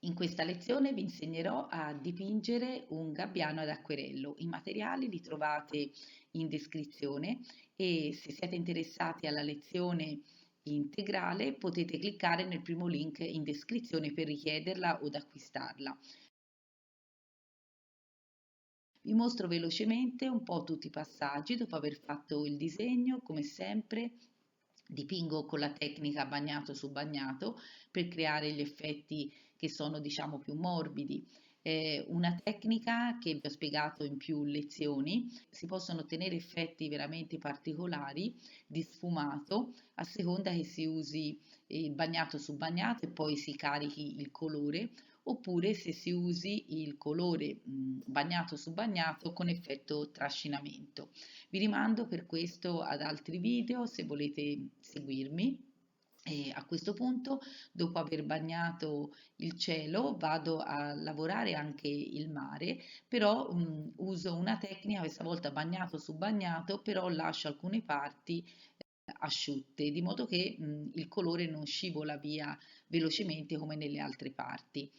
In questa lezione vi insegnerò a dipingere un gabbiano ad acquerello. I materiali li trovate in descrizione e se siete interessati alla lezione integrale potete cliccare nel primo link in descrizione per richiederla o acquistarla. Vi mostro velocemente un po' tutti i passaggi dopo aver fatto il disegno. Come sempre dipingo con la tecnica bagnato su bagnato per creare gli effetti che sono diciamo più morbidi. Una tecnica che vi ho spiegato in più lezioni. Si possono ottenere effetti veramente particolari di sfumato a seconda che si usi il bagnato su bagnato e poi si carichi il colore, oppure se si usi il colore bagnato su bagnato con effetto trascinamento. Vi rimando per questo ad altri video se volete seguirmi. E a questo punto, dopo aver bagnato il cielo, vado a lavorare anche il mare, però uso una tecnica, questa volta bagnato su bagnato, però lascio alcune parti asciutte, di modo che il colore non scivola via velocemente come nelle altre parti.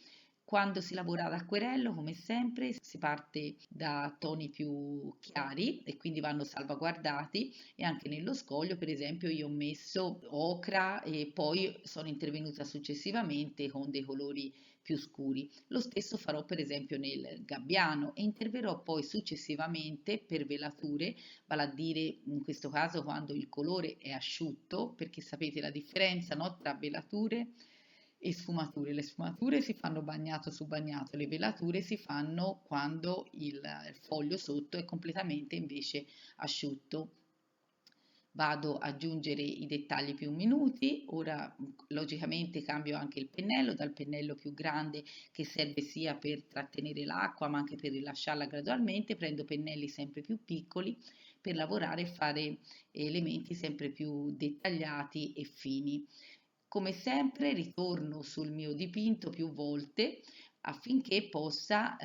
Quando si lavora ad acquerello, come sempre, si parte da toni più chiari e quindi vanno salvaguardati, e anche nello scoglio, per esempio, io ho messo ocra e poi sono intervenuta successivamente con dei colori più scuri. Lo stesso farò per esempio nel gabbiano e interverrò poi successivamente per velature, vale a dire in questo caso quando il colore è asciutto, perché sapete la differenza, no, tra velature e sfumature. Le sfumature si fanno bagnato su bagnato, le velature si fanno quando il foglio sotto è completamente invece asciutto. Vado ad aggiungere i dettagli più minuti. Ora logicamente cambio anche il pennello, dal pennello più grande che serve sia per trattenere l'acqua ma anche per rilasciarla gradualmente, prendo pennelli sempre più piccoli per lavorare e fare elementi sempre più dettagliati e fini. Come sempre ritorno sul mio dipinto più volte affinché possa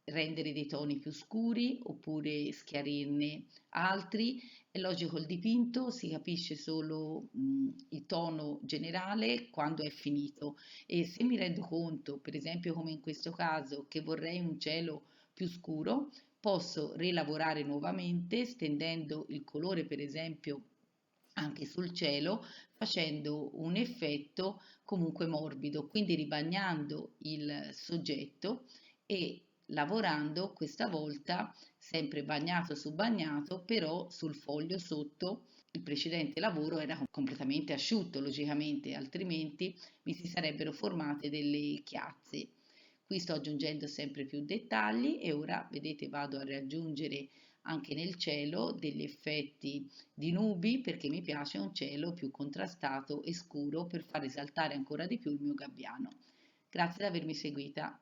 rendere dei toni più scuri oppure schiarirne altri. È logico, il dipinto si capisce solo il tono generale quando è finito, e se mi rendo conto, per esempio come in questo caso, che vorrei un cielo più scuro, posso rilavorare nuovamente stendendo il colore per esempio anche sul cielo, facendo un effetto comunque morbido, quindi ribagnando il soggetto e lavorando questa volta sempre bagnato su bagnato, però sul foglio sotto. Il precedente lavoro era completamente asciutto, logicamente, altrimenti mi si sarebbero formate delle chiazze. Qui sto aggiungendo sempre più dettagli e ora vedete vado a raggiungere anche nel cielo degli effetti di nubi, perché mi piace un cielo più contrastato e scuro per far risaltare ancora di più il mio gabbiano. Grazie di avermi seguita.